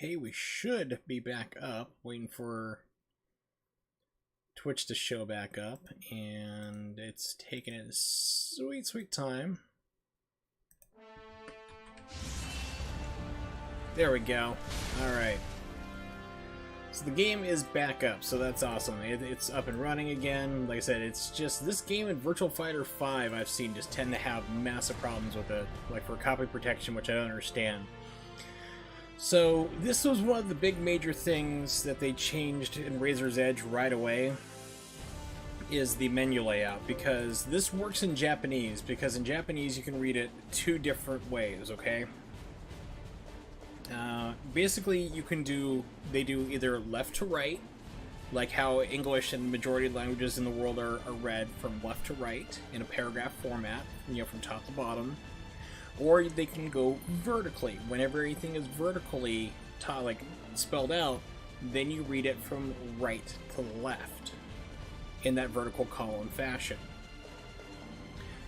Okay, we should be back up, waiting for Twitch to show back up, and it's taking its sweet, sweet time. There we go. Alright. So the game is back up, so that's awesome. It's up and running again. Like I said, it's just this game and Virtual Fighter 5 I've seen just tend to have massive problems with it, like for copy protection, which I don't understand. So this was one of the big major things that they changed in Razor's Edge right away, is the menu layout, because this works in Japanese, because in Japanese you can read it two different ways, okay? Basically, they do either left to right, like how English and the majority of languages in the world are read from left to right in a paragraph format, from top to bottom, or they can go vertically. Whenever anything is vertically spelled out, then you read it from right to left in that vertical column fashion.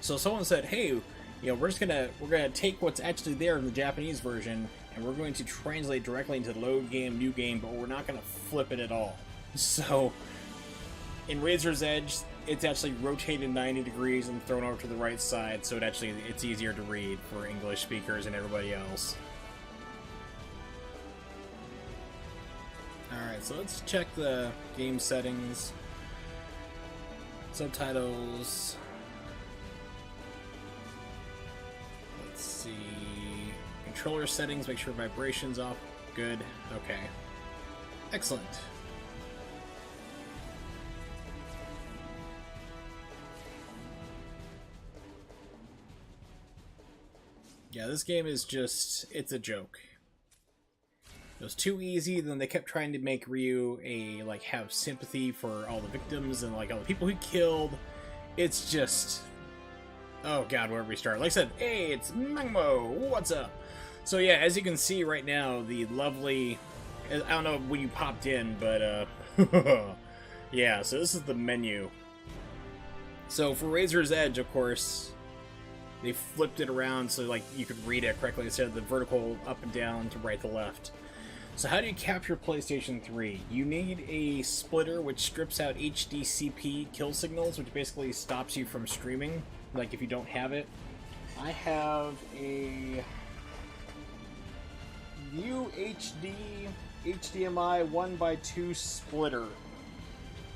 So someone said, hey, we're gonna take what's actually there in the Japanese version and we're going to translate directly into load game, new game, but we're not gonna flip it at all. So in Razor's Edge, it's actually rotated 90 degrees and thrown over to the right side, so it's easier to read for English speakers and everybody else. Alright, so let's check the game settings. Subtitles. Let's see. Controller settings, make sure vibration's off. Good. Okay. Excellent. Yeah, this game is it's a joke. It was too easy, then they kept trying to make Ryu have sympathy for all the victims and all the people he killed. It's just... oh god, where do we start? Like I said, hey, it's Mangmo! What's up? So yeah, as you can see right now, the lovely... I don't know when you popped in, but yeah, so this is the menu. So for Razor's Edge, of course, they flipped it around so you could read it correctly instead of the vertical up and down to right to left. So how do you capture PlayStation 3? You need a splitter which strips out HDCP kill signals, which basically stops you from streaming, if you don't have it. I have a UHD HDMI 1x2 splitter.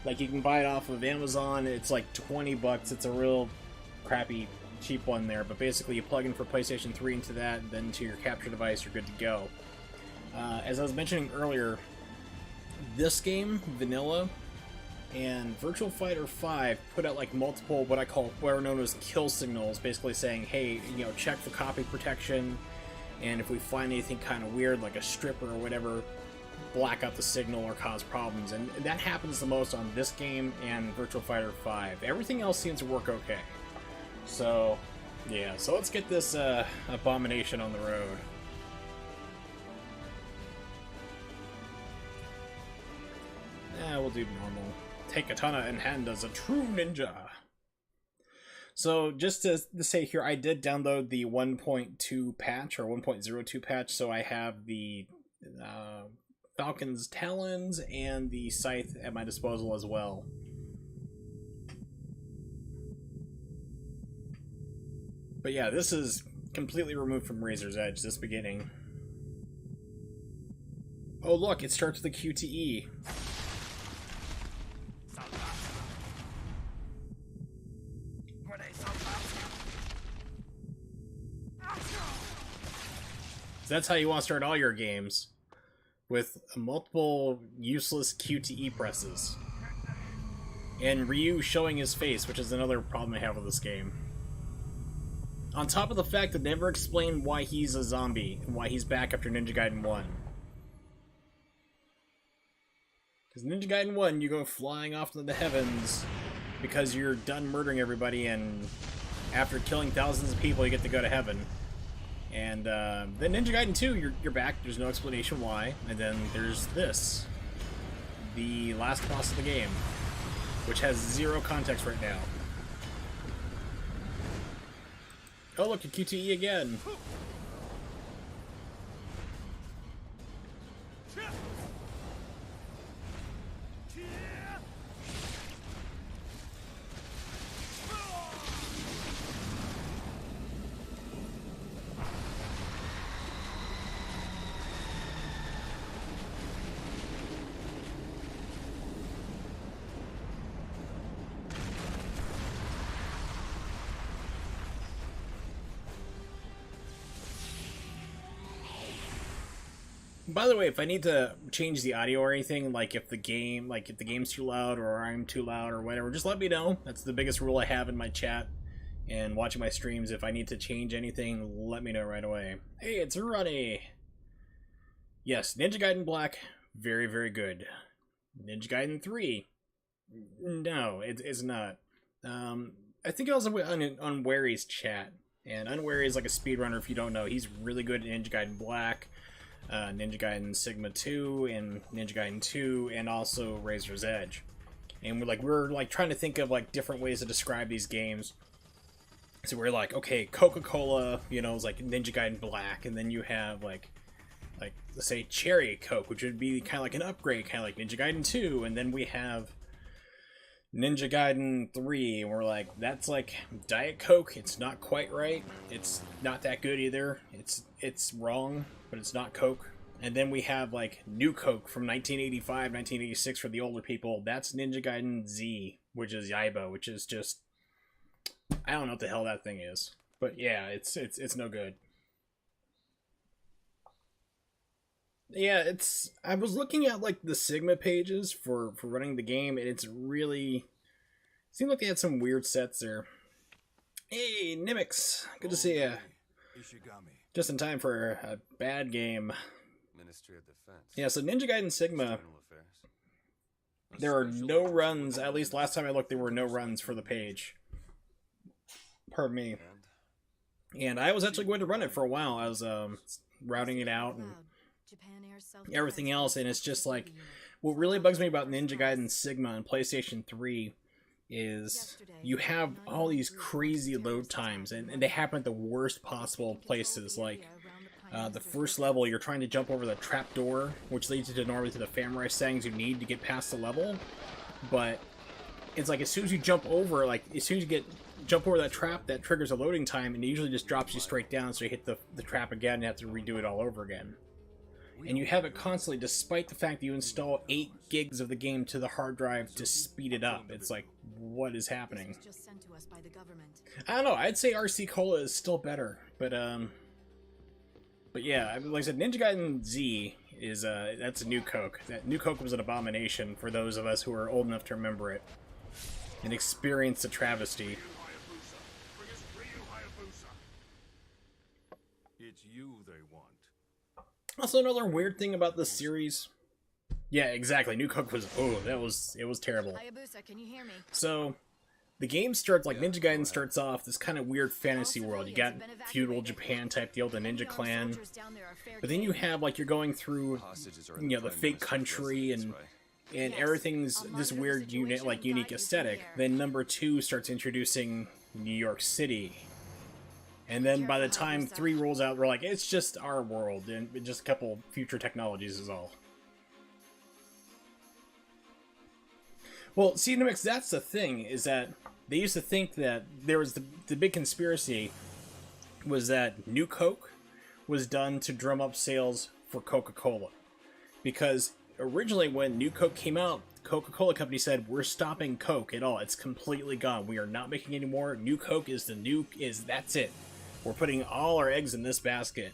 You can buy it off of Amazon. It's like 20 bucks. It's a real crappy cheap one there, but basically you plug in for PlayStation 3 into that, and then to your capture device, you're good to go. As I was mentioning earlier, this game, vanilla, and Virtual Fighter 5 put out multiple what are known as kill signals, basically saying, hey, check for copy protection, and if we find anything kind of weird, like a stripper or whatever, black out the signal or cause problems. And that happens the most on this game and Virtual Fighter 5. Everything else seems to work okay. So, yeah, so let's get this abomination on the road. We'll do normal. Take katana in hand as a true ninja. So, just to say here, I did download the 1.2 patch, or 1.02 patch, so I have the Falcon's Talons and the Scythe at my disposal as well. But yeah, this is completely removed from Razor's Edge, this beginning. Oh look, it starts with the QTE. So that's how you want to start all your games, with multiple useless QTE presses. And Ryu showing his face, which is another problem I have with this game. On top of the fact that they never explain why he's a zombie, and why he's back after Ninja Gaiden 1. Because Ninja Gaiden 1, you go flying off into the heavens because you're done murdering everybody, and after killing thousands of people, you get to go to heaven. And then Ninja Gaiden 2, you're back, there's no explanation why. And then there's this. The last boss of the game, which has zero context right now. Oh look, a QTE again. by the way, if I need to change the audio or anything, like if the game's too loud or I'm too loud or whatever, just let me know. That's the biggest rule I have in my chat and watching my streams. If I need to change anything, let me know right away. Hey, it's Runny. Yes, Ninja Gaiden Black, very, very good. Ninja Gaiden 3, no, it's not. I think I was on Unwary's chat, and Unwary is like a speedrunner if you don't know. He's really good at Ninja Gaiden Black, Ninja Gaiden Sigma 2, and Ninja Gaiden 2, and also Razor's Edge. And we're trying to think of like different ways to describe these games. So we're like, okay, Coca-Cola, you know, is like Ninja Gaiden Black, and then you have like let's say Cherry Coke, which would be kind of like an upgrade, kind of like Ninja Gaiden 2, and then we have Ninja Gaiden 3, and we're like, that's like Diet Coke. It's not quite right. It's not that good either. It's wrong, but it's not Coke. And then we have like New Coke from 1985, 1986 for the older people. That's Ninja Gaiden Z, which is Yaiba, which is just, I don't know what the hell that thing is. But yeah, it's no good. Yeah, I was looking at like the Sigma pages for running the game, and it's really seemed like they had some weird sets there. Hey, Nimix, good to see ya. Just in time for a bad game. Ministry of Defense. Yeah, so Ninja Gaiden Sigma, there are no runs. At least last time I looked, there were no runs for the page. Pardon me. And I was actually going to run it for a while. I was routing it out and everything else, and it's just like, what really bugs me about Ninja Gaiden Sigma on PlayStation 3 is you have all these crazy load times, and they happen at the worst possible places. Like the first level, you're trying to jump over the trapdoor, which leads you normally to the Samurai settings you need to get past the level, but it's like as soon as you jump over, like as soon as you jump over that trap, that triggers a loading time, and it usually just drops you straight down, so you hit the trap again and have to redo it all over again. And you have it constantly, despite the fact that you install 8 gigs of the game to the hard drive to speed it up. It's like, what is happening? I don't know, I'd say RC Cola is still better, but yeah, like I said, Ninja Gaiden Z is, that's a New Coke. That New Coke was an abomination for those of us who are old enough to remember it and experience the travesty. It's you they want. Also, another weird thing about this series... Yeah, exactly. New Coke was... Oh, it was terrible. Hayabusa, can you hear me? So, the game starts, like, Ninja Gaiden starts off this kind of weird fantasy world. You got feudal Japan type deal, the Ninja Clan. But then you have, like, you're going through, you know, the fake country and everything's this weird, unique aesthetic. Then number 2 starts introducing New York City. And then by the time 3 rolls out, we're like, it's just our world, and just a couple future technologies is all. Well, see, Nimix, that's the thing, is that they used to think that there was the big conspiracy was that New Coke was done to drum up sales for Coca-Cola. Because originally when New Coke came out, Coca-Cola Company said, we're stopping Coke at all. It's completely gone. We are not making any more. New Coke is that's it. We're putting all our eggs in this basket.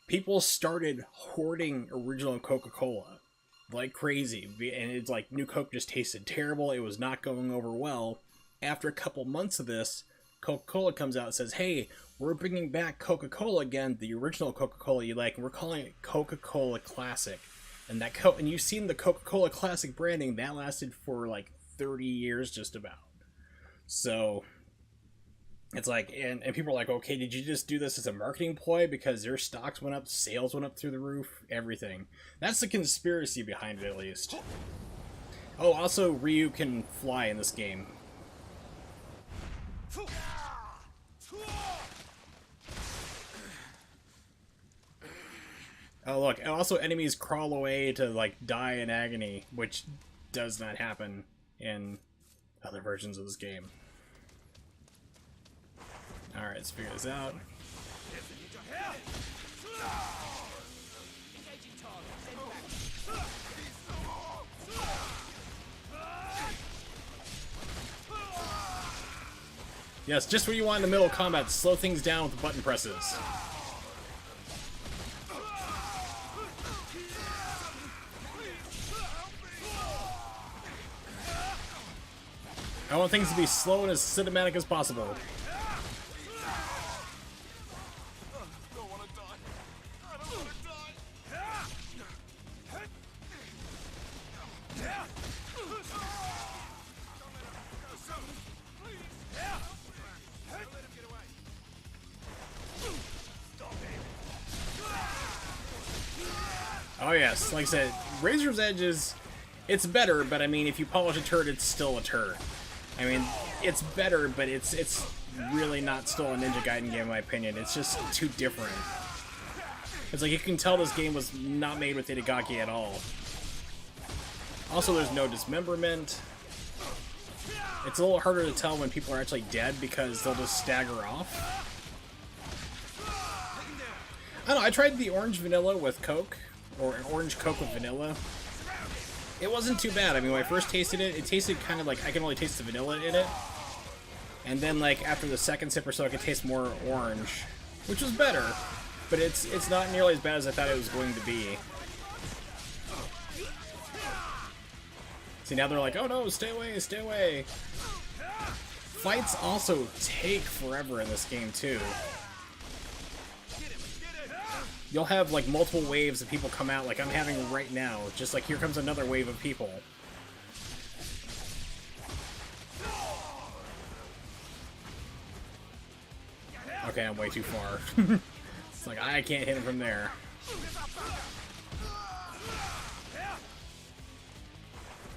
People started hoarding original Coca-Cola like crazy, and it's like New Coke just tasted terrible. It was not going over well. After a couple months of this, Coca-Cola comes out and says, hey, we're bringing back Coca-Cola again, the original Coca-Cola you like, and we're calling it Coca-Cola Classic. And and you've seen the Coca-Cola Classic branding, that lasted for like 30 years just about. So it's like, and people are like, okay, did you just do this as a marketing ploy because their stocks went up, sales went up through the roof, everything. That's the conspiracy behind it, at least. Oh, also, Ryu can fly in this game. Oh, look, and also enemies crawl away to, like, die in agony, which does not happen in other versions of this game. Alright, let's figure this out. Yes, just what you want in the middle of combat. Slow things down with the button presses. I want things to be slow and as cinematic as possible. I don't want to die. I don't want to die. Oh yes, like I said, Razor's Edge is, it's better, but I mean, if you polish a turd, it's still a turd. I mean, it's better, but it's really not still a Ninja Gaiden game in my opinion. It's just too different. It's like you can tell this game was not made with Itagaki at all. Also, there's no dismemberment. It's a little harder to tell when people are actually dead because they'll just stagger off. I don't know, I tried the orange vanilla with Coke, or an orange Coke with vanilla. It wasn't too bad. I mean, when I first tasted it, it tasted kind of like I can only taste the vanilla in it. And then, like, after the second sip or so, I could taste more orange, which was better. But it's not nearly as bad as I thought it was going to be. See, now they're like, oh no, stay away, stay away. Fights also take forever in this game, too. You'll have, like, multiple waves of people come out, like I'm having right now. Just like, here comes another wave of people. Okay, I'm way too far. It's like, I can't hit him from there.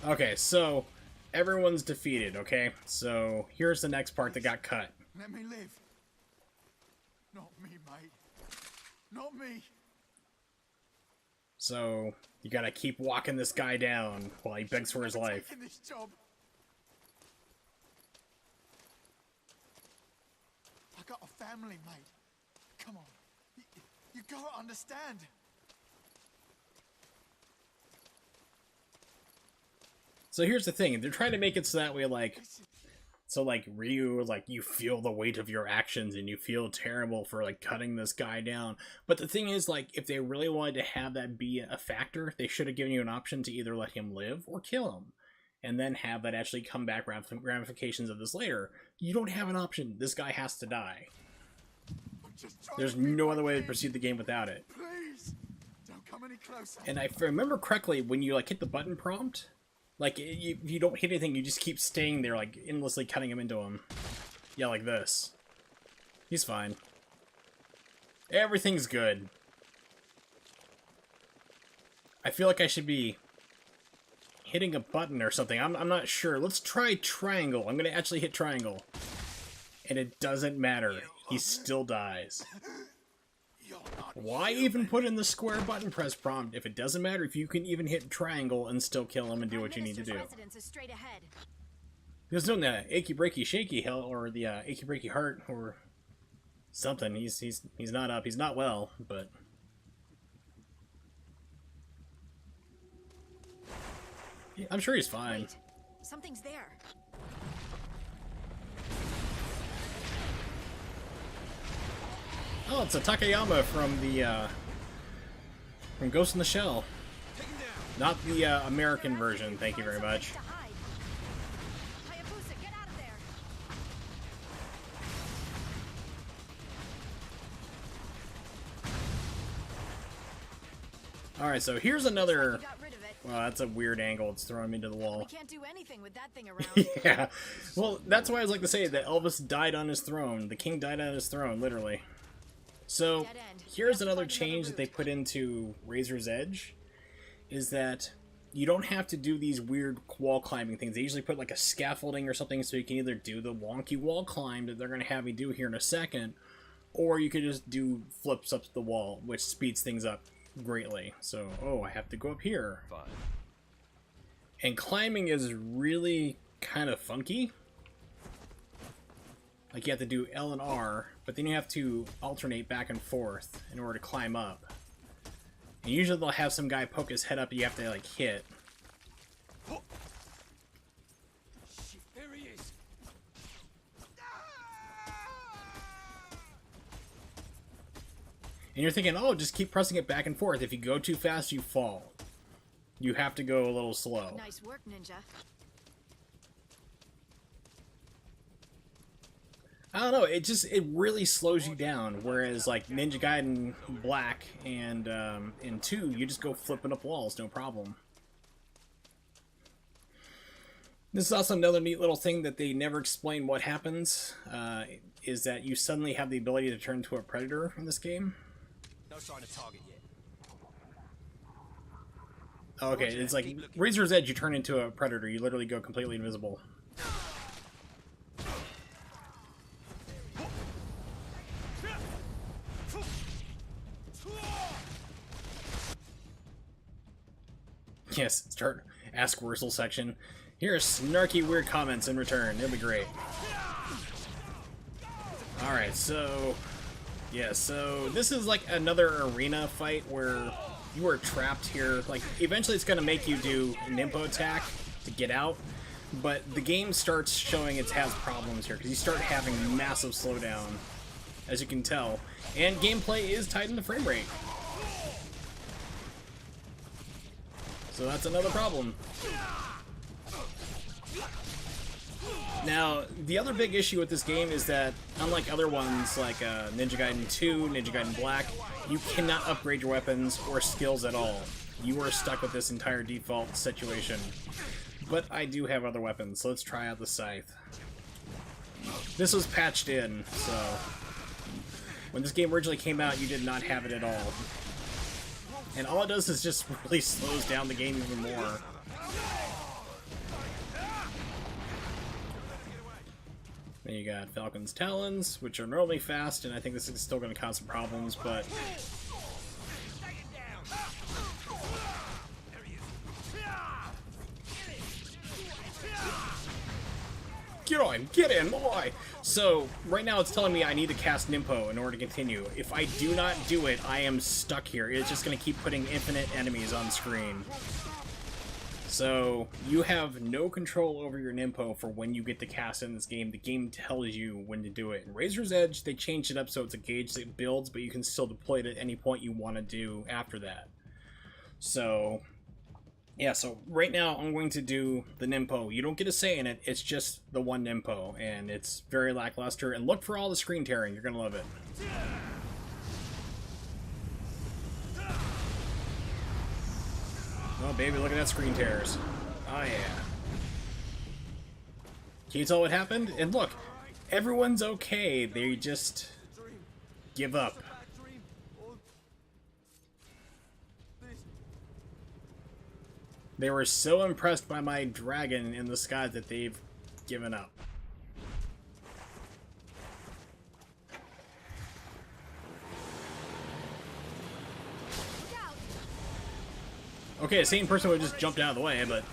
Okay, so, everyone's defeated, okay? So, here's the next part that got cut. Let me live. Not me, mate. Not me. So, you gotta keep walking this guy down while he begs for his life. Taking this job. I got a family, mate. Come on. You gotta understand. So here's the thing, they're trying to make it so that way, like, so, like, Ryu, like, you feel the weight of your actions and you feel terrible for, like, cutting this guy down. But the thing is, like, if they really wanted to have that be a factor, they should have given you an option to either let him live or kill him. And then have that actually come back ramifications of this later. You don't have an option. This guy has to die. There's no other way to proceed the game without it. Please, don't come any closer. And if I remember correctly, when you, like, hit the button prompt, like, you don't hit anything, you just keep staying there, like, endlessly cutting him into him. Yeah, like this. He's fine. Everything's good. I feel like I should be hitting a button or something. I'm not sure. Let's try triangle. I'm gonna actually hit triangle. And it doesn't matter. He still dies. Why even put in the square button press prompt if it doesn't matter if you can even hit triangle and still kill him and do what you need to do? There's no achy breaky shaky hell or the achy breaky heart or something. He's not up. He's not well, but yeah, I'm sure he's fine. Wait, something's there. Oh, it's a Takayama from the from Ghost in the Shell. Not the American version, thank you very much. Alright, so here's another... Well, that's a weird angle. It's throwing me to the wall. We can't do anything with that thing around. Yeah. Well, that's why I was like to say that Elvis died on his throne. The king died on his throne, literally. So, here's another change that they put into Razor's Edge, is that you don't have to do these weird wall climbing things. They usually put like a scaffolding or something so you can either do the wonky wall climb that they're going to have you do here in a second, or you could just do flips up the wall, which speeds things up greatly. So, oh, I have to go up here. Fine. And climbing is really kind of funky. Like, you have to do L and R, but then you have to alternate back and forth in order to climb up. And usually they'll have some guy poke his head up and you have to, like, hit. Shit, there he is. And you're thinking, oh, just keep pressing it back and forth. If you go too fast, you fall. You have to go a little slow. Nice work, Ninja. I don't know, it really slows you down, whereas like Ninja Gaiden Black and in 2, you just go flipping up walls, no problem. This is also another neat little thing that they never explain what happens, is that you suddenly have the ability to turn into a predator in this game. No sign of target yet. Okay, it's like Razor's Edge, you turn into a predator, you literally go completely invisible. Yes, start Ask Wurzel section. Here are snarky, weird comments in return. It'll be great. Alright, so... yeah, so this is like another arena fight where you are trapped here. Like, eventually it's going to make you do a Nimpo attack to get out, but the game starts showing it has problems here, because you start having massive slowdown, as you can tell. And gameplay is tied into frame rate. So that's another problem. Now, the other big issue with this game is that, unlike other ones like Ninja Gaiden 2, Ninja Gaiden Black, you cannot upgrade your weapons or skills at all. You are stuck with this entire default situation. But I do have other weapons, so let's try out the Scythe. This was patched in, so... when this game originally came out, you did not have it at all. And all it does is just really slows down the game even more. Then you got Falcon's Talons, which are normally fast, and I think this is still going to cause some problems, but... get on! Get in, boy! So, right now it's telling me I need to cast Nimpo in order to continue. If I do not do it, I am stuck here. It's just going to keep putting infinite enemies on screen. So, you have no control over your Nimpo for when you get to cast in this game. The game tells you when to do it. In Razor's Edge, they changed it up so it's a gauge that builds, but you can still deploy it at any point you want to do after that. So, yeah, so right now I'm going to do the Nimpo. You don't get a say in it, it's just the one Nimpo, and it's very lackluster. And look for all the screen tearing, you're going to love it. Oh, baby, look at that screen tears. Oh, yeah. Can you tell what happened? And look, everyone's okay. They just give up. They were so impressed by my dragon in the sky that they've given up. Okay, the same person would have just jumped out of the way, but...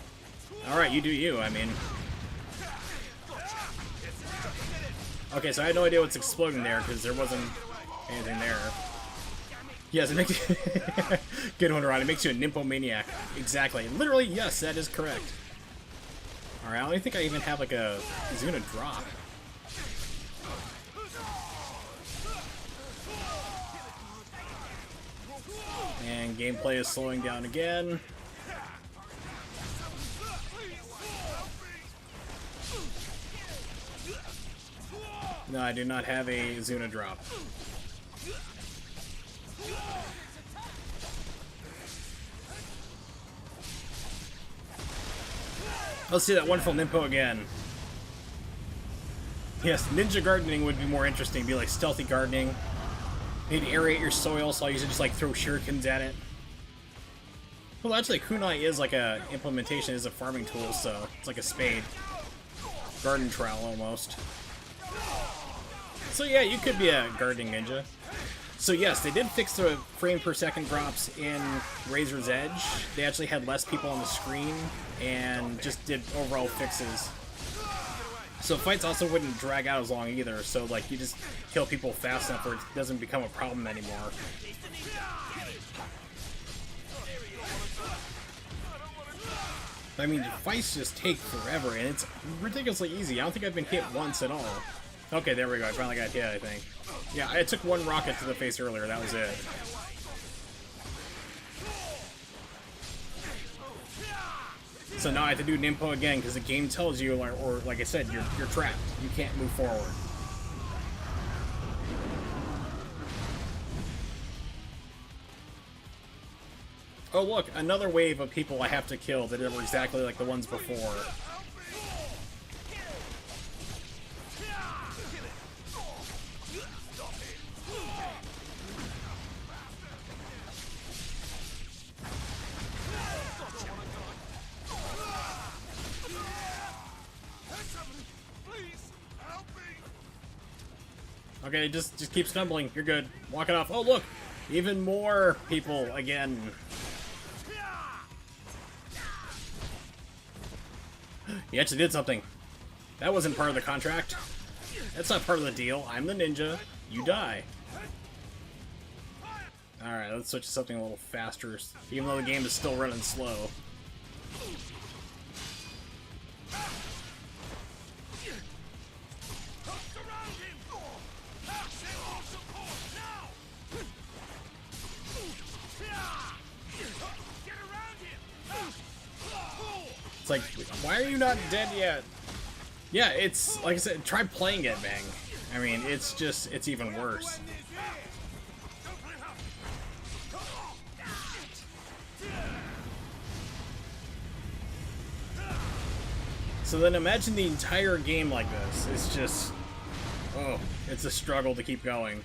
alright, you do you, I mean... okay, so I had no idea what's exploding there, because there wasn't anything there. Yes, it makes you... good one, Ron. It makes you a Nymphomaniac. Exactly. Literally, yes, that is correct. Alright, I don't think I even have, like, a... is gonna drop. And gameplay is slowing down again. No, I do not have a Zuna drop. Let's see that wonderful Nimpo again. Yes, ninja gardening would be more interesting. Be like stealthy gardening. Need to aerate your soil, so I usually just like throw shurikens at it. Well, actually, kunai is like a implementation, is a farming tool, so it's like a spade, garden trowel almost. So yeah, you could be a gardening ninja. So yes, they did fix the frame per second drops in Razor's Edge. They actually had less people on the screen and just did overall fixes. So fights also wouldn't drag out as long either, so like you just kill people fast enough where it doesn't become a problem anymore. I mean, fights just take forever, and it's ridiculously easy. I don't think I've been hit once at all. Okay, there we go. I finally got hit, I think. Yeah, I took one rocket to the face earlier. That was it. So now I have to do Nimpo again because the game tells you, or like I said, you're trapped. You can't move forward. Oh look, another wave of people I have to kill that are exactly like the ones before. Okay, just keep stumbling. You're good. Walk it off. Oh look, even more people again. He actually did something. That wasn't part of the contract. That's not part of the deal. I'm the ninja. You die. Alright, let's switch to something a little faster, even though the game is still running slow. It's like, why are you not dead yet? Yeah, it's, like I said, try playing it, Bang. I mean, it's just, it's even worse. So then imagine the entire game like this. It's just, oh, it's a struggle to keep going.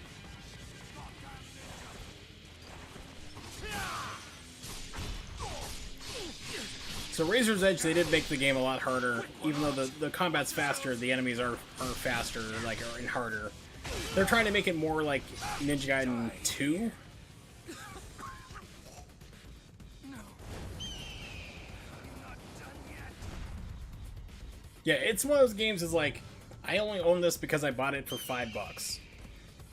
So Razor's Edge, they did make the game a lot harder. Even though the combat's faster, the enemies are faster, like, and harder. They're trying to make it more like Ninja Gaiden 2. Yeah, it's one of those games is like, I only own this because I bought it for $5.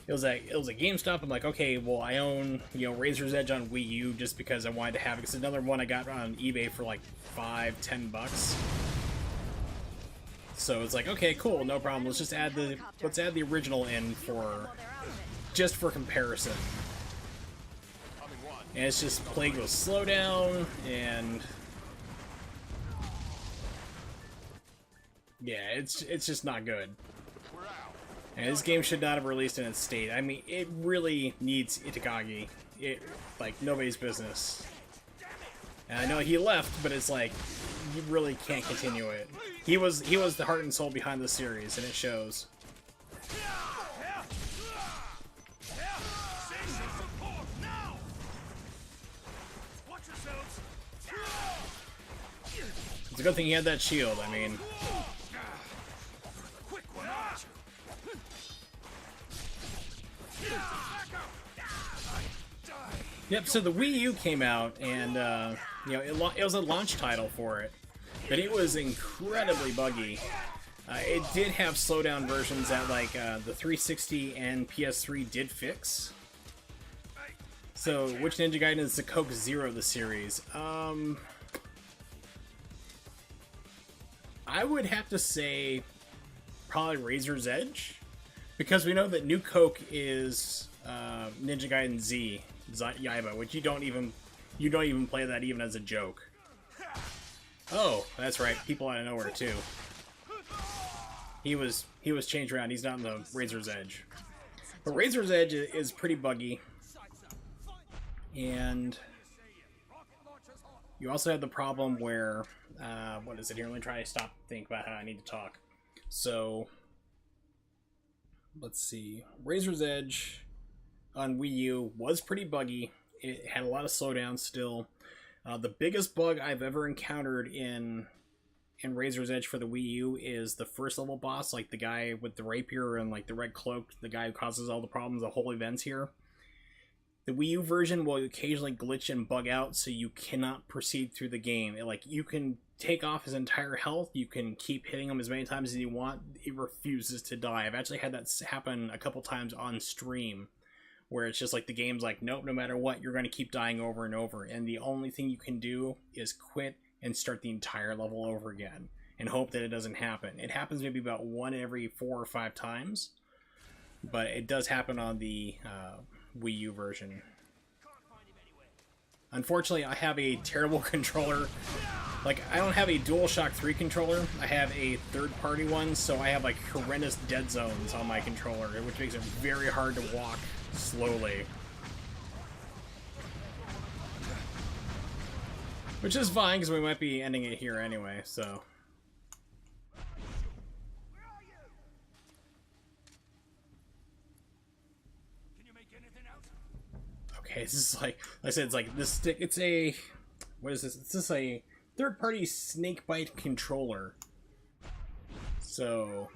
It was a GameStop. I'm like, okay, well, I own, you know, Razor's Edge on Wii U just because I wanted to have it. It's another one I got on eBay for like $5-10. So it's like, okay, cool, no problem. Let's add the original in for just for comparison. And it's just plagued with slowdown and yeah, it's just not good. And this game should not have released in its state. I mean, it really needs Itagaki. Like, nobody's business. And I know he left, but it's like, you really can't continue it. He was the heart and soul behind the series, and it shows. It's a good thing he had that shield, I mean. Yep, so the Wii U came out, and, you know, it was a launch title for it, but it was incredibly buggy. It did have slowdown versions that, like, the 360 and PS3 did fix. So, which Ninja Gaiden is the Coke Zero of the series? I would have to say probably Razor's Edge, because we know that New Coke is Ninja Gaiden Z. Yaiba, which you don't even play that even as a joke. Oh, that's right, people out of nowhere too. He was changed around. He's not in the Razor's Edge, but Razor's Edge is pretty buggy, and you also have the problem where what is it here? Let me try to stop and think about how I need to talk. So let's see, Razor's Edge on Wii U was pretty buggy. It had a lot of slowdown still. The biggest bug I've ever encountered in Razor's Edge for the Wii U is the first level boss, like the guy with the rapier and like the red cloak, the guy who causes all the problems, the whole events here. The Wii U version will occasionally glitch and bug out, so you cannot proceed through the game. Like, you can take off his entire health, you can keep hitting him as many times as you want, it refuses to die. I've actually had that happen a couple times on stream, where it's just like the game's like, nope, no matter what, you're going to keep dying over and over, and the only thing you can do is quit and start the entire level over again, and hope that it doesn't happen. It happens maybe about 1 every 4 or 5 times, but it does happen on the Wii U version. Unfortunately, I have a terrible controller. Like, I don't have a DualShock 3 controller, I have a third-party one, so I have like horrendous dead zones on my controller, which makes it very hard to walk slowly. Which is fine, because we might be ending it here anyway, so... Okay, this is like I said, it's like this stick. It's a what is this? It's just a third-party snake bite controller. So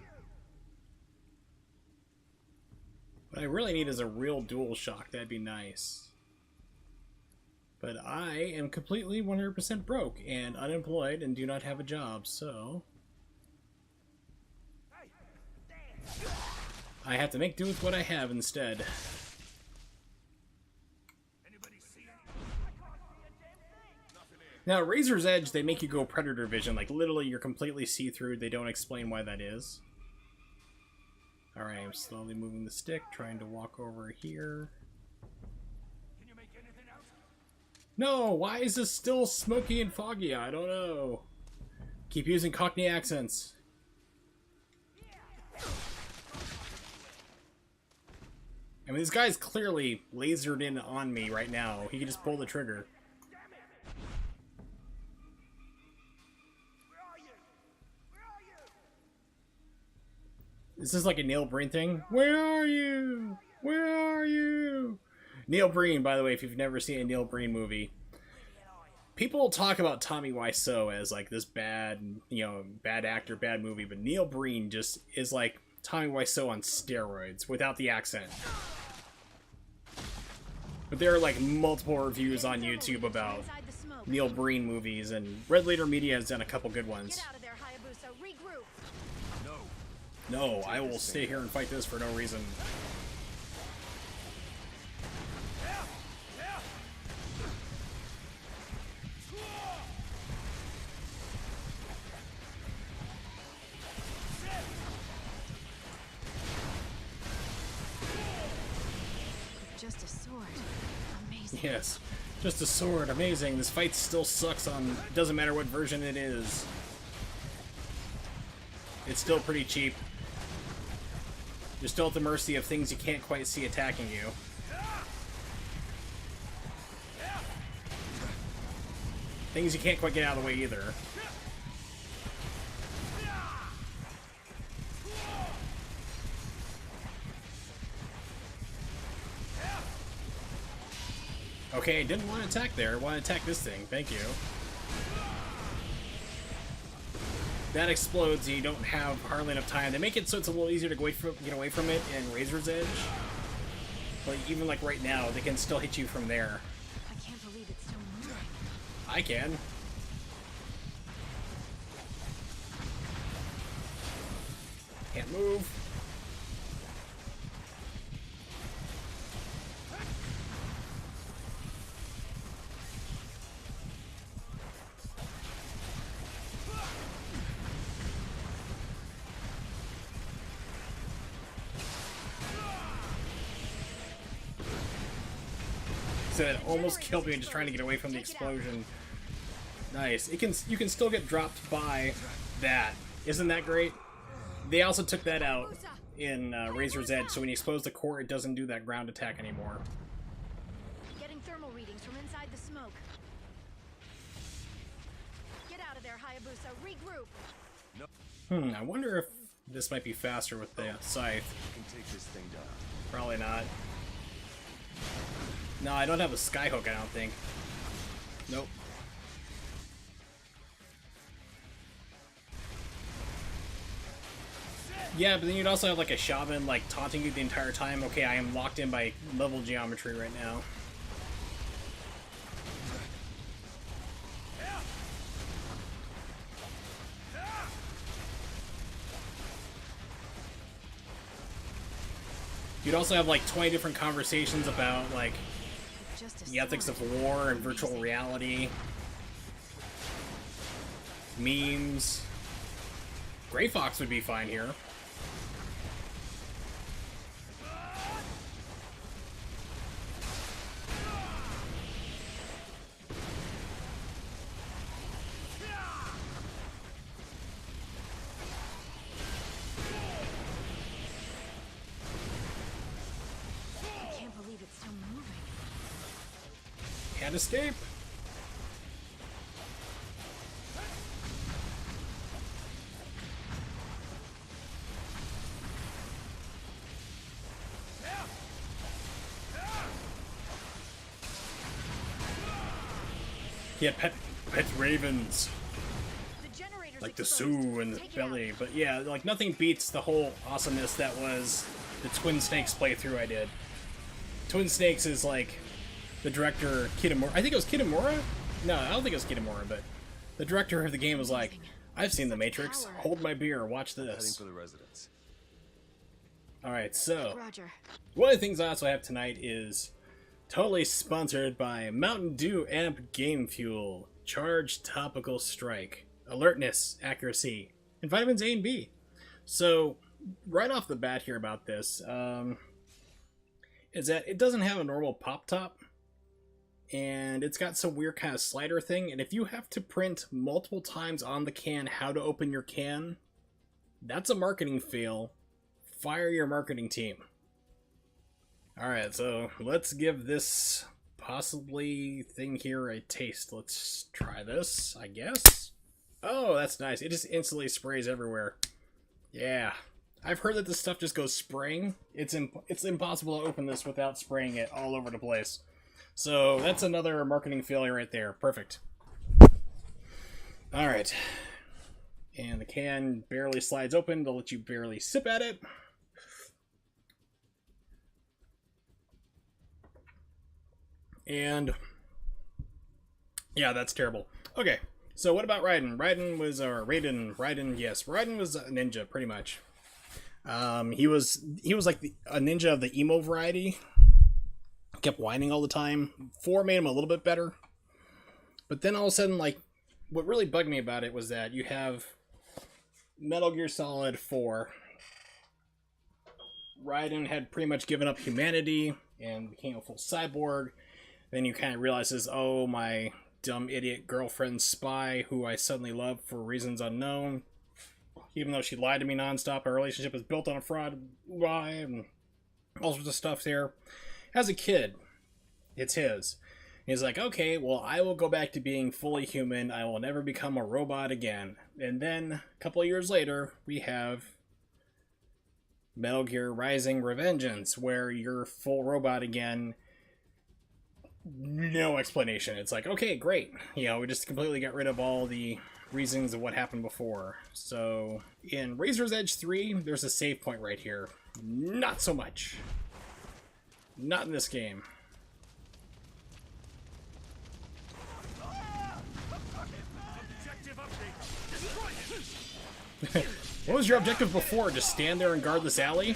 what I really need is a real DualShock. That'd be nice. But I am completely 100% broke and unemployed and do not have a job, so I have to make do with what I have instead. Now, Razor's Edge, they make you go Predator Vision. Like, literally, you're completely see-through. They don't explain why that is. Alright, I'm slowly moving the stick, trying to walk over here. Can you make anything out? No! Why is this still smoky and foggy? I don't know. Keep using Cockney accents. I mean, this guy's clearly lasered in on me right now. He can just pull the trigger. Is this like a Neil Breen thing? Where are you? Where are you? Neil Breen, by the way, if you've never seen a Neil Breen movie, people talk about Tommy Wiseau as like this bad, you know, bad actor, bad movie, but Neil Breen just is like Tommy Wiseau on steroids without the accent. But there are like multiple reviews on YouTube about Neil Breen movies, and Red Leader Media has done a couple good ones. Get out of there, Hayabusa. Regroup. No, I will stay here and fight this for no reason. Just a sword. Amazing. Yes, just a sword, amazing. This fight still sucks on, doesn't matter what version it is. It's still pretty cheap. You're still at the mercy of things you can't quite see attacking you. Things you can't quite get out of the way either. Okay, didn't want to attack there. Want to attack this thing. Thank you. That explodes and you don't have hardly enough time. They make it so it's a little easier to get away from it in Razor's Edge. But even like right now, they can still hit you from there. I can't believe it's still moving. I can. Can't move. So it almost killed me just trying to get away from the explosion. Nice. You can still get dropped by that. Isn't that great? They also took that out in Razor's Edge, so when you expose the core, it doesn't do that ground attack anymore. Getting thermal readings from inside the smoke. Get out of there, Hayabusa. Regroup. I wonder if this might be faster with the scythe. You can take this thing down. Probably not. No, I don't have a skyhook, I don't think. Nope. Yeah, but then you'd also have like a shaman like taunting you the entire time. Okay, I am locked in by level geometry right now. You'd also have like 20 different conversations about like Just a the ethics sword. of war and virtual reality. Memes. Grey Fox would be fine here. I can't believe it's still moving. Can't escape. Yeah, pet ravens. The generator's Like the exposed. Sioux in the Take it out. belly. But yeah, like nothing beats the whole awesomeness that was the Twin Snakes playthrough I did. Twin Snakes is like the director Kitamura. I think it was Kitamura? No, I don't think it was Kitamura, but the director of the game was like, I've seen The Matrix. Power. Hold my beer, watch Heading this. for the residence. Alright, so Roger. one of the things I also have tonight is totally sponsored by Mountain Dew Amp Game Fuel. Charge Topical Strike. Alertness, accuracy, and vitamins A and B. So, right off the bat here about this, is that it doesn't have a normal pop top. And it's got some weird kind of slider thing. And if you have to print multiple times on the can how to open your can, that's a marketing fail. Fire your marketing team. Alright, so let's give this possibly thing here a taste. Let's try this, I guess. Oh, that's nice. It just instantly sprays everywhere. Yeah. I've heard that this stuff just goes spraying. It's impossible to open this without spraying it all over the place. So that's another marketing failure right there. Perfect. Alright. And the can barely slides open to let you barely sip at it. And yeah, that's terrible. Okay, so what about Raiden? Raiden was yes, Raiden was a ninja pretty much. He was like a ninja of the emo variety. Kept whining all the time. 4 made him a little bit better, but then all of a sudden, like, what really bugged me about it was that you have Metal Gear Solid 4. Raiden had pretty much given up humanity and became a full cyborg. Then you kind of realizes, oh, my dumb idiot girlfriend spy, who I suddenly love for reasons unknown, even though she lied to me nonstop. Our relationship is built on a fraud lie and all sorts of stuff there. As a kid, it's his. He's like, okay, well, I will go back to being fully human. I will never become a robot again. And then, a couple of years later, we have Metal Gear Rising Revengeance, where you're full robot again. No explanation. It's like, okay, great. You know, we just completely got rid of all the reasons of what happened before. So, in Razor's Edge 3, there's a save point right here. Not so much. Not in this game. What was your objective before? Just stand there and guard this alley?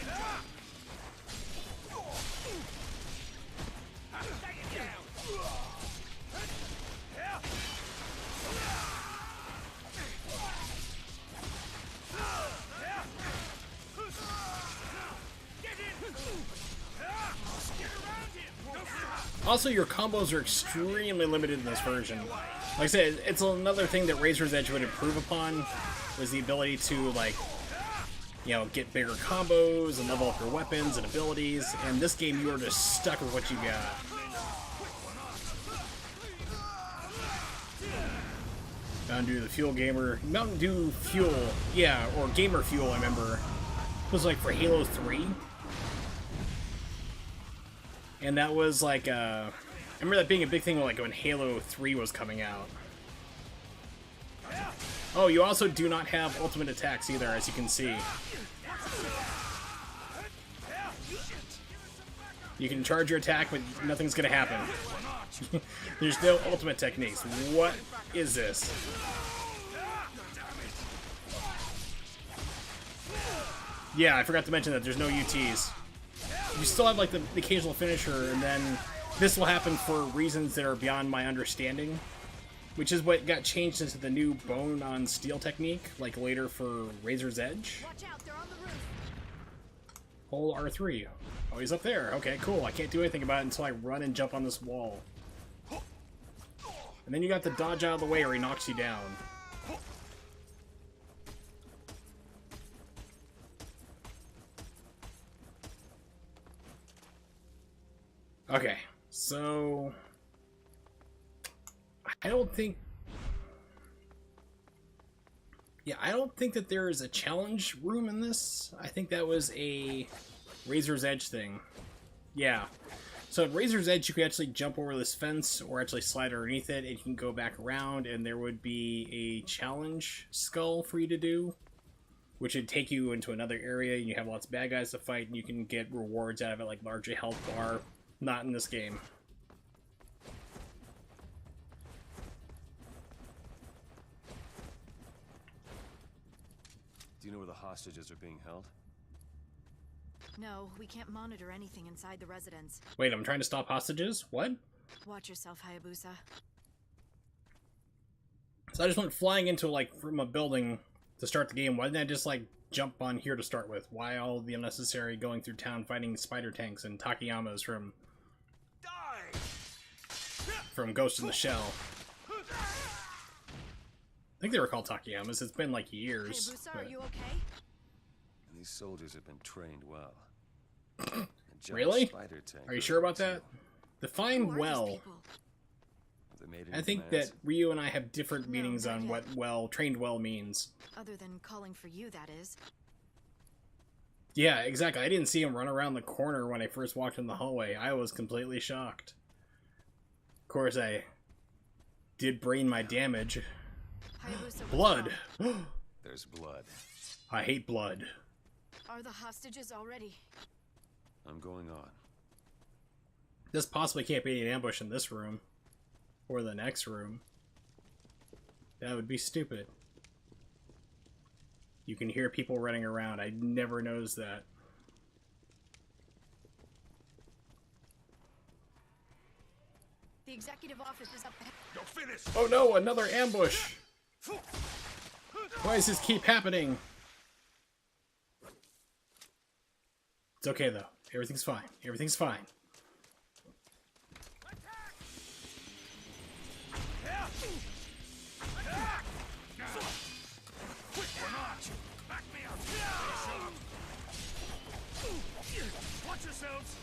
Also, your combos are extremely limited in this version. Like I said, it's another thing that Razor's Edge would improve upon, was the ability to, like, you know, get bigger combos and level up your weapons and abilities. In this game, you are just stuck with what you got. Mountain Dew the Fuel Gamer. Mountain Dew Fuel, yeah, or Gamer Fuel, I remember, was like for Halo 3. And that was like, I remember that being a big thing like when Halo 3 was coming out. Oh, you also do not have ultimate attacks either, as you can see. You can charge your attack, but nothing's gonna happen. There's no ultimate techniques. What is this? Yeah, I forgot to mention that there's no UTs. You still have like the occasional finisher, and then this will happen for reasons that are beyond my understanding, which is what got changed into the new bone on steel technique, like later for Razor's Edge. Watch out, they're on the roof. Hole R3. Oh, he's up there. Okay, cool. I can't do anything about it until I run and jump on this wall. And then you got to dodge out of the way or he knocks you down. Okay, so I don't think that there is a challenge room in this. I think that was a Razor's Edge thing. Yeah. So at Razor's Edge, you could actually jump over this fence or actually slide underneath it, and you can go back around, and there would be a challenge skull for you to do, which would take you into another area, and you have lots of bad guys to fight, and you can get rewards out of it, like larger health bar. Not in this game. Do you know where the hostages are being held? No, we can't monitor anything inside the residence. Wait, I'm trying to stop hostages? What? Watch yourself, Hayabusa. So I just went flying into, like, from a building to start the game. Why didn't I just, like, jump on here to start with? Why all the unnecessary going through town fighting spider tanks and Takeyamas from Ghost in the Shell? I think they were called Takeyamas. It's been, like, years. Hayabusa, But... are you okay? These soldiers have been trained well. A giant Really? spider tank Are you sure about too. that? Define Who are these well. people? They made I any think demands? that Ryu and I have different No, meanings not on yet. what well, trained well means. Other than calling for you, that is. Yeah, exactly. I didn't see him run around the corner when I first walked in the hallway. I was completely shocked. Of course, I did brain my damage. Hayabusa, what's Blood! wrong? There's blood. I hate blood. Are the hostages already? I'm going on. This possibly can't be an ambush in this room. Or the next room. That would be stupid. You can hear people running around. I never noticed that. The executive office is up ahead. You're finished! Oh no, another ambush! Why does this keep happening? It's okay though. Everything's fine. Everything's fine. Watch yourselves!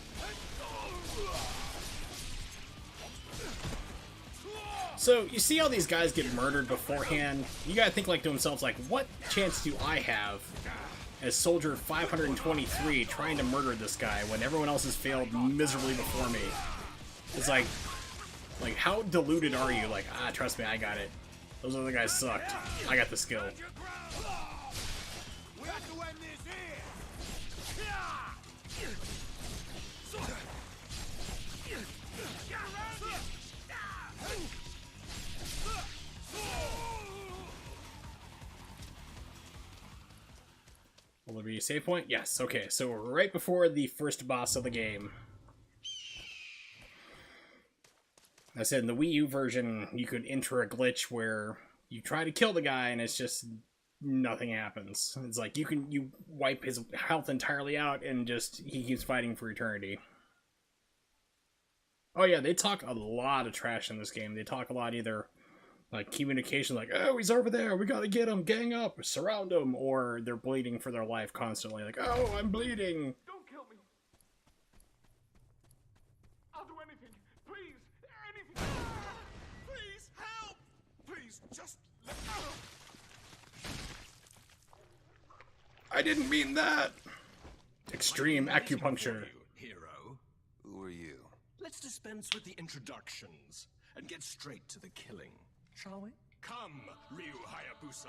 So, you see how these guys get murdered beforehand? You gotta think like to themselves, like, what chance do I have as Soldier 523 trying to murder this guy when everyone else has failed miserably before me? It's like how deluded are you? Like, trust me, I got it. Those other guys sucked. I got the skill. We have to end this here! Will there be a save point? Yes, okay. So we're right before the first boss of the game. I said in the Wii U version, you could enter a glitch where you try to kill the guy and it's just nothing happens. It's like you wipe his health entirely out and just he keeps fighting for eternity. Oh yeah, they talk a lot of trash in this game. They talk a lot either like communication, like, oh, he's over there, we gotta get him, gang up, surround him, or they're bleeding for their life constantly, like, oh, I'm bleeding. Don't kill me. I'll do anything. Please, anything. Please, help! Please, just let go! I didn't mean that. Extreme acupuncture. Hero. Who are you? Let's dispense with the introductions and get straight to the killing, shall we? Come, Ryu Hayabusa.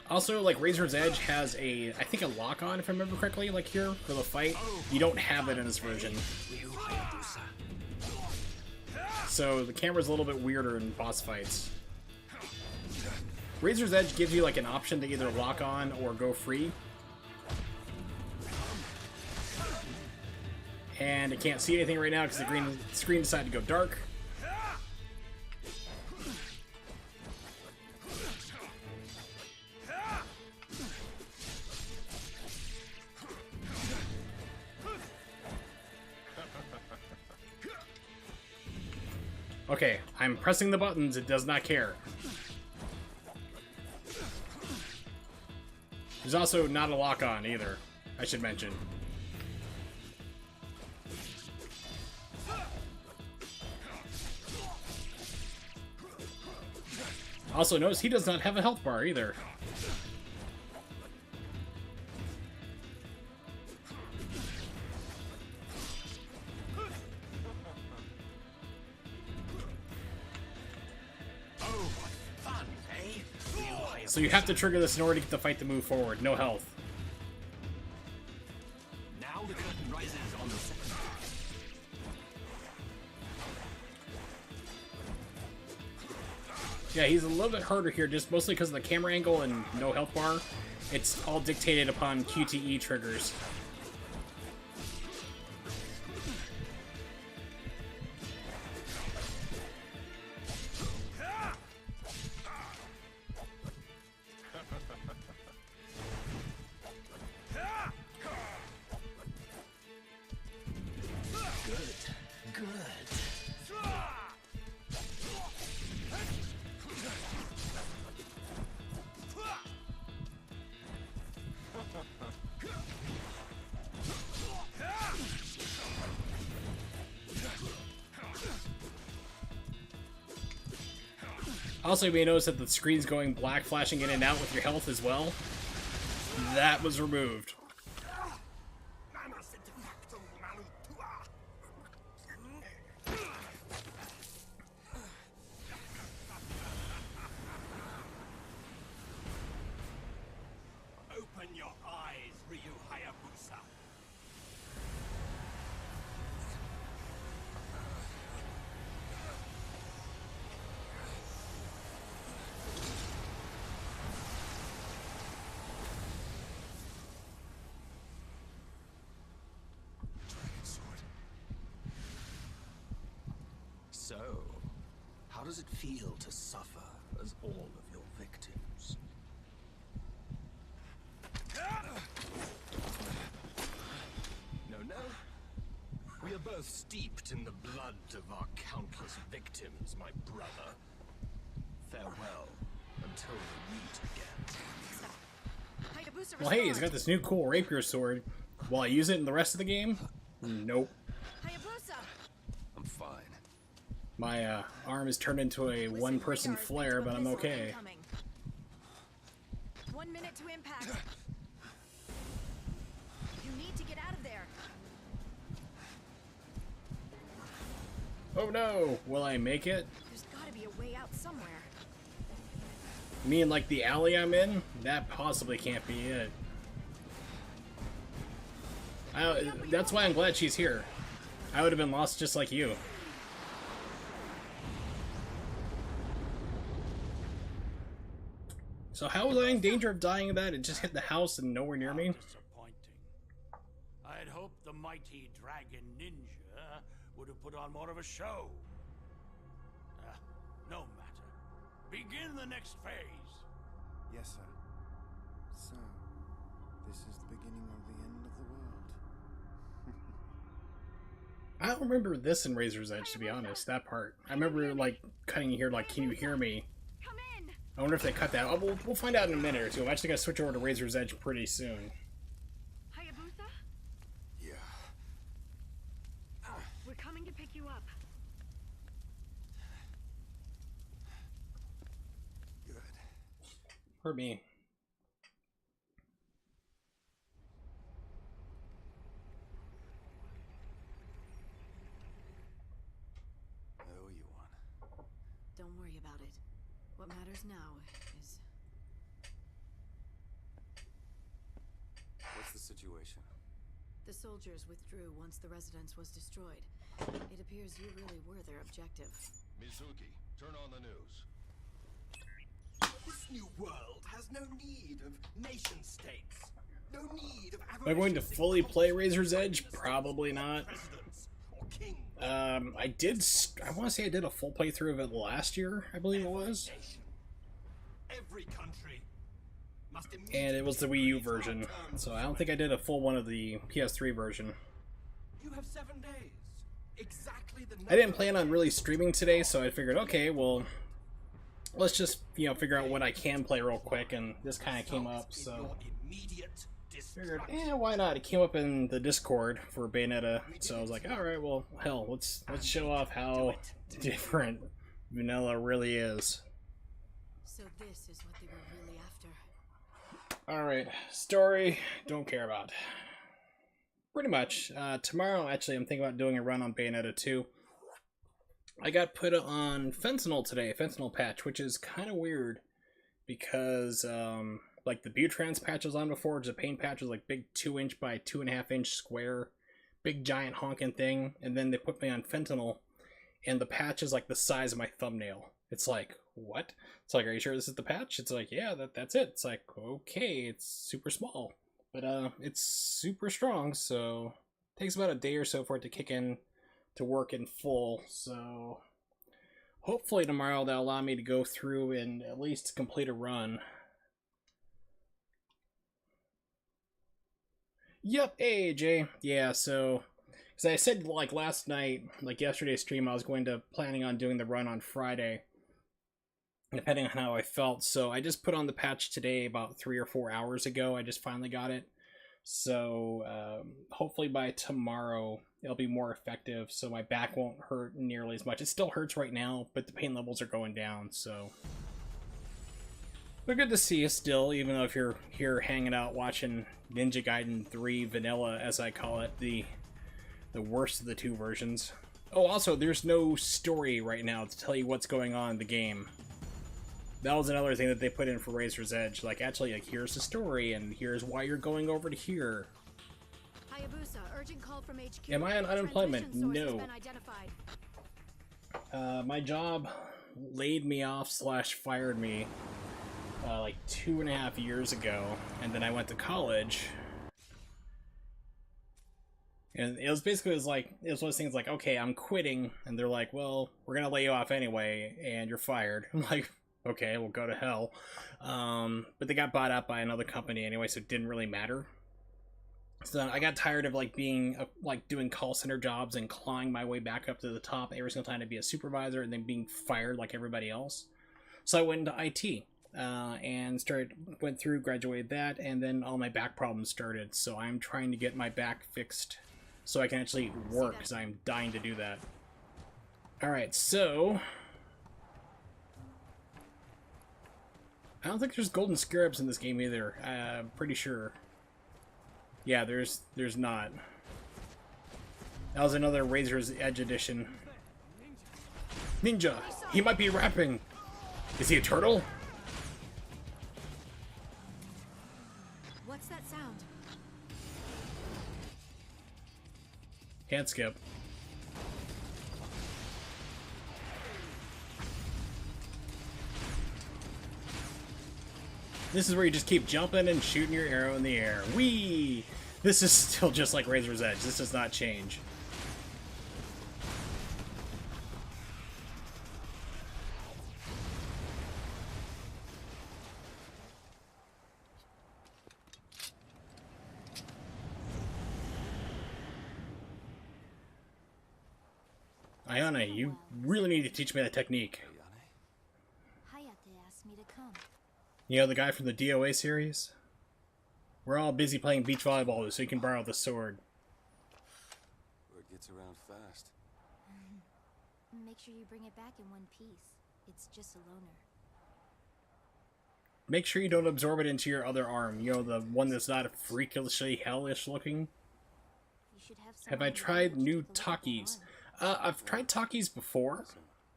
Also, like, Razor's Edge has I think a lock-on, if I remember correctly, like here, for the fight. You don't have it in this version. Ryu Hayabusa. So the camera's a little bit weirder in boss fights. Razor's Edge gives you, like, an option to either lock on or go free. And I can't see anything right now because the screen decided to go dark. Okay, I'm pressing the buttons, it does not care. There's also not a lock-on either, I should mention. Also, notice he does not have a health bar either. what fun, eh? So you have to trigger this in order to get the fight to move forward. No health. Now the curtain rises on the second act. Yeah, he's a little bit harder here, just mostly because of the camera angle and no health bar. It's all dictated upon QTE triggers. Also, you may notice that the screen's going black, flashing in and out with your health as well. That was removed. Open your eyes, Ryu Hayabusa. So, how does it feel to suffer as all of your victims? No, no. We are both steeped in the blood of our countless victims, my brother. Farewell until we meet again. Hayabusa, Well, hey, he's respond. got this new cool rapier sword. Will I use it in the rest of the game? Nope. Hayabusa! I'm fine. My arm is turned into a Listen, one-person radar, flare, think of but a I'm missile okay. incoming. 1 minute to impact. You need to get out of there. Oh no! Will I make it? There's gotta be a way out somewhere. You mean like the alley I'm in? That possibly can't be it. That's why I'm glad she's here. I would have been lost just like you. So how was I in danger of dying of that? It just hit the house and nowhere near me? Disappointing. I had hoped the mighty dragon ninja would have put on more of a show. No matter. Begin the next phase. Yes, sir. So, this is the beginning of the end of the world. I don't remember this in Razor's Edge, to be honest, that part. I remember, like, cutting here, like, can you hear me? Come in! I wonder if they cut that. Oh, we'll find out in a minute or two. I'm actually going to switch over to Razor's Edge pretty soon. Hayabusa? Yeah. We're coming to pick you up. Good. For me. I owe you one. Don't worry about it. What matters now is... What's the situation? The soldiers withdrew once the residence was destroyed. It appears you really were their objective. Mizuki, turn on the news. This new world has no need of nation states. No need of Am I going to fully play Razor's Edge? Probably not. I want to say I did a full playthrough of it last year, I believe it was. Every country must And it was the Wii U version, so I don't think I did a full one of the PS3 version. You have 7 days. Exactly the I didn't plan on really streaming today, so I figured, okay, well, let's just, figure out what I can play real quick, and this kind of came up, so figured, why not? It came up in the Discord for Bayonetta, so I was like, alright, well, hell, let's show off how different vanilla really is. So this is what they were really after. Alright, story, don't care about. Pretty much. Tomorrow, actually, I'm thinking about doing a run on Bayonetta 2. I got put on fentanyl today, fentanyl patch, which is kind of weird because like the Butrans patch I was on before, the pain patch was like big 2-inch by 2.5-inch square, big giant honking thing, and then they put me on fentanyl, and the patch is like the size of my thumbnail. It's like, what? It's like, are you sure this is the patch? It's like, yeah, that's it. It's like, okay, it's super small, but it's super strong, so it takes about a day or so for it to kick in to work in full. So hopefully tomorrow that'll allow me to go through and at least complete a run. Yep, hey AJ. Yeah, so because I said like last night, like yesterday's stream, I was planning on doing the run on Friday, depending on how I felt. So I just put on the patch today about 3 or 4 hours ago. I just finally got it. So hopefully by tomorrow it'll be more effective, so my back won't hurt nearly as much. It still hurts right now, but the pain levels are going down, so. But good to see you still, even though if you're here hanging out watching Ninja Gaiden 3 Vanilla, as I call it, the worst of the two versions. Oh, also, there's no story right now to tell you what's going on in the game. That was another thing that they put in for Razor's Edge. Like, actually, like, here's the story, and here's why you're going over to here. Hayabusa, urgent call from HQ. Am I on unemployment? No. No. My job laid me off / fired me like 2.5 years ago, and then I went to college. And it was basically, it was one of those things like, okay, I'm quitting, and they're like, well, we're gonna lay you off anyway, and you're fired. I'm like, okay, we'll go to hell. But they got bought out by another company anyway, so it didn't really matter. So I got tired of like being like doing call center jobs and clawing my way back up to the top every single time to be a supervisor, and then being fired like everybody else. So I went into IT and went through, graduated that, and then all my back problems started. So I'm trying to get my back fixed so I can actually work, because I'm dying to do that. All right, so I don't think there's golden scarabs in this game either. I'm pretty sure. Yeah, there's not. That was another Razor's Edge edition. Ninja! He might be rapping! Is he a turtle? What's that sound? Can't skip. This is where you just keep jumping and shooting your arrow in the air. Whee! This is still just like Razor's Edge. This does not change. Ayane, you really need to teach me that technique. Hayate asked me to come. You know the guy from the DOA series? We're all busy playing beach volleyball, so you can borrow the sword. Word gets around fast. Make sure you bring it back in one piece. It's just a loner. Make sure you don't absorb it into your other arm. You know, the one that's not freakishly hellish looking. You should have Have I tried new Takis? I've tried Takis before.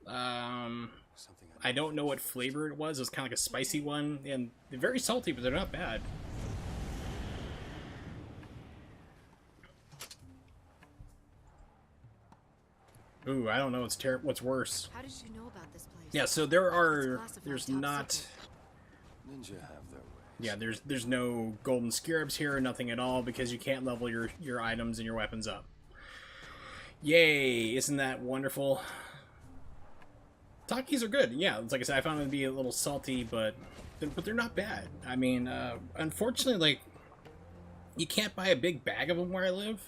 I don't know what flavor it was. It was kind of like a spicy one, and they're very salty, but they're not bad. Ooh, I don't know. What's worse? How did you know about this place? Yeah, so there's not. Ninja have their ways. Yeah, there's no golden scarabs here, nothing at all, because you can't level your items and your weapons up. Yay! Isn't that wonderful? Takis are good. Yeah, it's like I said, I found them to be a little salty, but they're not bad. I mean, unfortunately, like, you can't buy a big bag of them where I live.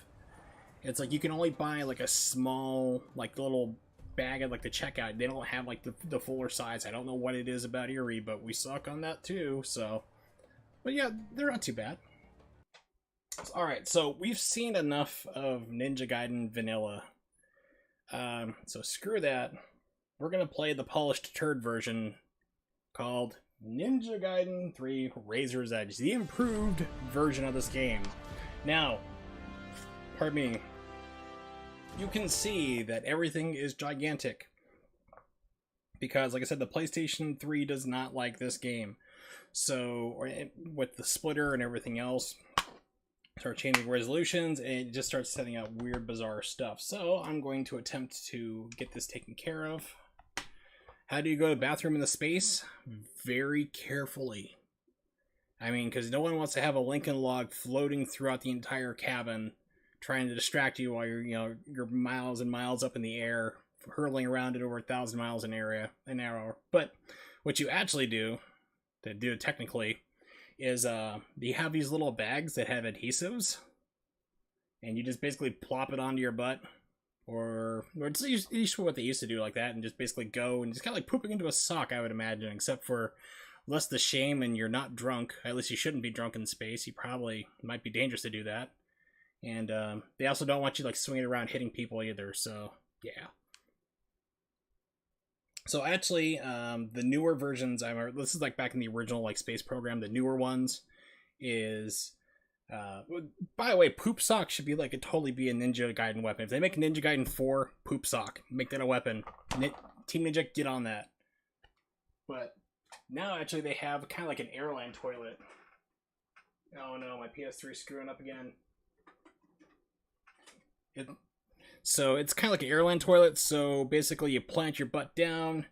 It's like you can only buy like a small, like, little bag at like the checkout. They don't have like the fuller size. I don't know what it is about Erie, but we suck on that too. So, but yeah, they're not too bad. All right, so we've seen enough of Ninja Gaiden Vanilla. So screw that. We're gonna play the polished turd version called Ninja Gaiden 3 Razor's Edge, the improved version of this game. Now, pardon me, you can see that everything is gigantic. because, like I said, the PlayStation 3 does not like this game. So, with the splitter and everything else, start changing resolutions, and it just starts setting out weird, bizarre stuff. So, I'm going to attempt to get this taken care of. How do you go to the bathroom in the space? Very carefully. I mean, because no one wants to have a Lincoln log floating throughout the entire cabin, trying to distract you while you're miles and miles up in the air, hurtling around at over 1,000 miles an hour. But what you actually do, to do it technically, is you have these little bags that have adhesives, and you just basically plop it onto your butt, or it's usually what they used to do like that, and just basically go, and it's kind of like pooping into a sock, I would imagine, except for less the shame, and you're not drunk. At least you shouldn't be drunk in space. You probably might be dangerous to do that. And they also don't want you like swinging around hitting people either, so yeah. So actually, the newer versions, this is like back in the original like space program, the newer ones is, by the way, poop sock should be like, totally be a Ninja Gaiden weapon. If they make Ninja Gaiden 4, poop sock, make that a weapon. Team Ninja, get on that. But now actually they have kind of like an airline toilet. Oh no, my PS3 is screwing up again. So it's kind of like an airline toilet. So basically, you plant your butt down.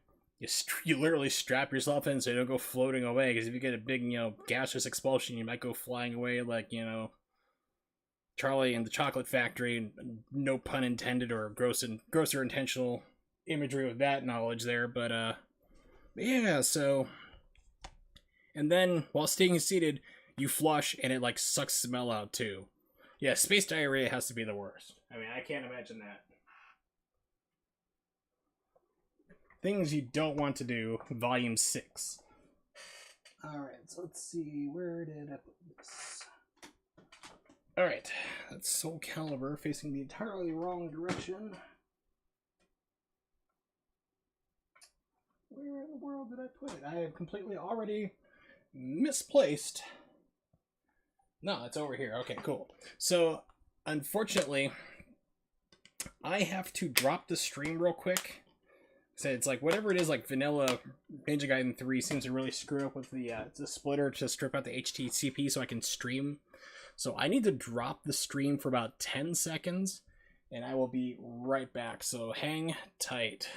You literally strap yourself in so you don't go floating away. Because if you get a big, gaseous expulsion, you might go flying away like, Charlie and the Chocolate Factory. No pun intended, or grosser intentional imagery with that knowledge there. But yeah. So, and then while staying seated, you flush, and it like sucks smell out too. Yeah, space diarrhea has to be the worst. I mean, I can't imagine that. Things you don't want to do, Volume 6. Alright, so let's see, where did I put this? Alright, that's Soul Calibur facing the entirely wrong direction. Where in the world did I put it? I have completely already misplaced. No, it's over here. Okay, cool. So, unfortunately, I have to drop the stream real quick. So it's like, whatever it is, like vanilla Ninja Gaiden 3 seems to really screw up with the splitter to strip out the HTTP so I can stream. So I need to drop the stream for about 10 seconds, and I will be right back. So hang tight.